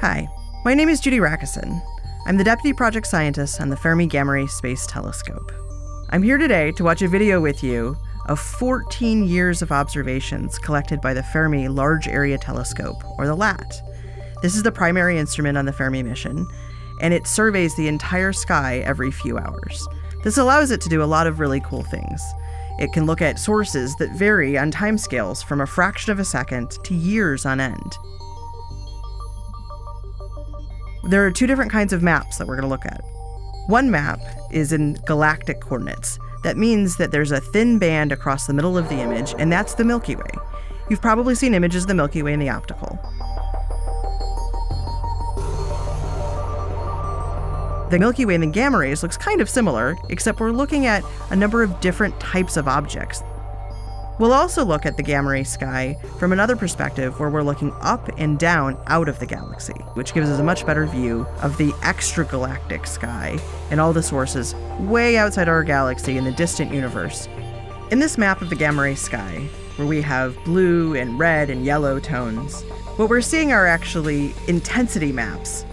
Hi, my name is Judy Rackison. I'm the Deputy Project Scientist on the Fermi Gamma Ray Space Telescope. I'm here today to watch a video with you of 14 years of observations collected by the Fermi Large Area Telescope, or the LAT. This is the primary instrument on the Fermi mission, and it surveys the entire sky every few hours. This allows it to do a lot of really cool things. It can look at sources that vary on timescales from a fraction of a second to years on end. There are two different kinds of maps that we're going to look at. One map is in galactic coordinates. That means that there's a thin band across the middle of the image, and that's the Milky Way. You've probably seen images of the Milky Way in the optical. The Milky Way in the gamma rays looks kind of similar, except we're looking at a number of different types of objects. We'll also look at the gamma ray sky from another perspective where we're looking up and down out of the galaxy, which gives us a much better view of the extragalactic sky and all the sources way outside our galaxy in the distant universe. In this map of the gamma ray sky, where we have blue and red and yellow tones, what we're seeing are actually intensity maps.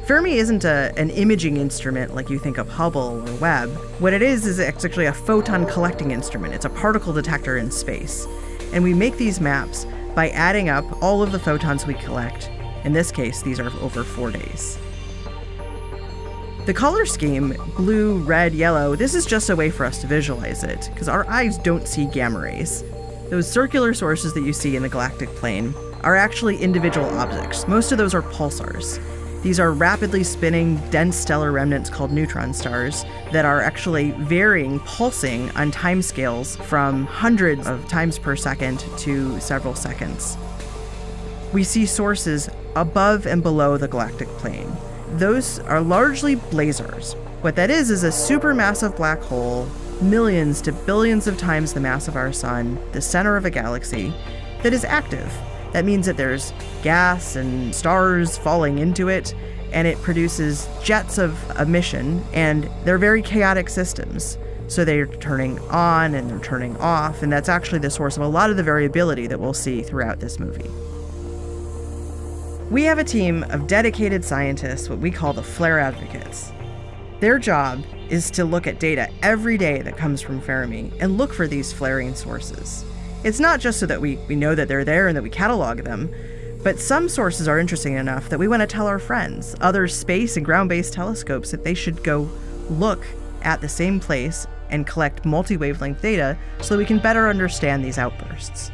Fermi isn't an imaging instrument like you think of Hubble or Webb. What it is it's actually a photon collecting instrument. It's a particle detector in space. And we make these maps by adding up all of the photons we collect. In this case, these are over 4 days. The color scheme, blue, red, yellow, this is just a way for us to visualize it, because our eyes don't see gamma rays. Those circular sources that you see in the galactic plane are actually individual objects. Most of those are pulsars. These are rapidly spinning, dense stellar remnants called neutron stars that are actually varying, pulsing on timescales from hundreds of times per second to several seconds. We see sources above and below the galactic plane. Those are largely blazars. What that is a supermassive black hole, millions to billions of times the mass of our sun, the center of a galaxy, that is active. That means that there's gas and stars falling into it, and it produces jets of emission, and they're very chaotic systems. So they're turning on and they're turning off, and that's actually the source of a lot of the variability that we'll see throughout this movie. We have a team of dedicated scientists, what we call the flare advocates. Their job is to look at data every day that comes from Fermi and look for these flaring sources. It's not just so that we know that they're there and that we catalog them, but some sources are interesting enough that we want to tell our friends, other space and ground-based telescopes, that they should go look at the same place and collect multi-wavelength data so that we can better understand these outbursts.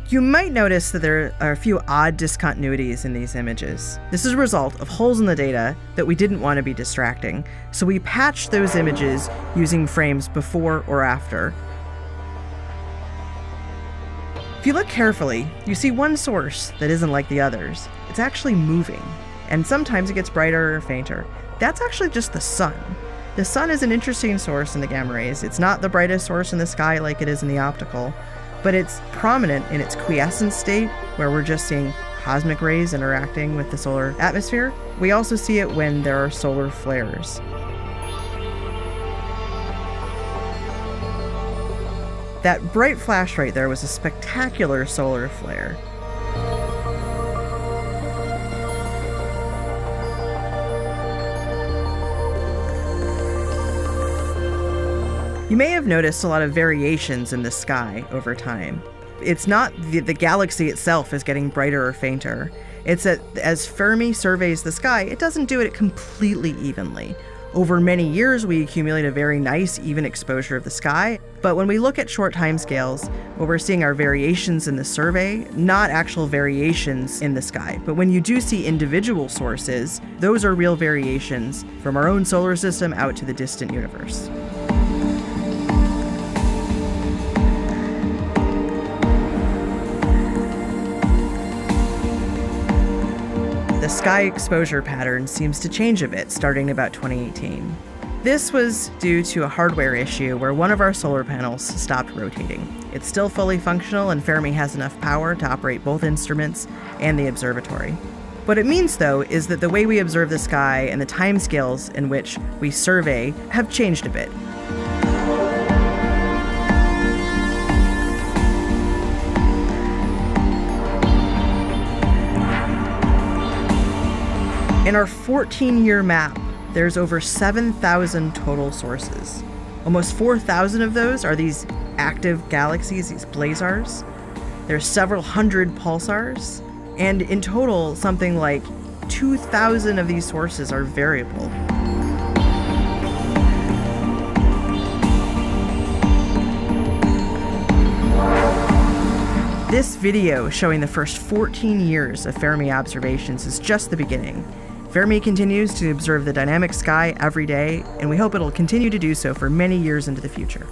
You might notice that there are a few odd discontinuities in these images. This is a result of holes in the data that we didn't want to be distracting, so we patched those images using frames before or after. If you look carefully, you see one source that isn't like the others. It's actually moving, and sometimes it gets brighter or fainter. That's actually just the sun. The sun is an interesting source in the gamma rays. It's not the brightest source in the sky like it is in the optical, but it's prominent in its quiescent state, where we're just seeing cosmic rays interacting with the solar atmosphere. We also see it when there are solar flares. That bright flash right there was a spectacular solar flare. You may have noticed a lot of variations in the sky over time. It's not the galaxy itself is getting brighter or fainter. It's that as Fermi surveys the sky, it doesn't do it completely evenly. Over many years, we accumulate a very nice, even exposure of the sky. But when we look at short timescales, what we're seeing are variations in the survey, not actual variations in the sky. But when you do see individual sources, those are real variations from our own solar system out to the distant universe. The sky exposure pattern seems to change a bit starting about 2018. This was due to a hardware issue where one of our solar panels stopped rotating. It's still fully functional, and Fermi has enough power to operate both instruments and the observatory. What it means, though, is that the way we observe the sky and the timescales in which we survey have changed a bit. In our 14-year map, there's over 7,000 total sources. Almost 4,000 of those are these active galaxies, these blazars. There's several hundred pulsars, and in total, something like 2,000 of these sources are variable. This video showing the first 14 years of Fermi observations is just the beginning. Fermi continues to observe the dynamic sky every day, and we hope it'll continue to do so for many years into the future.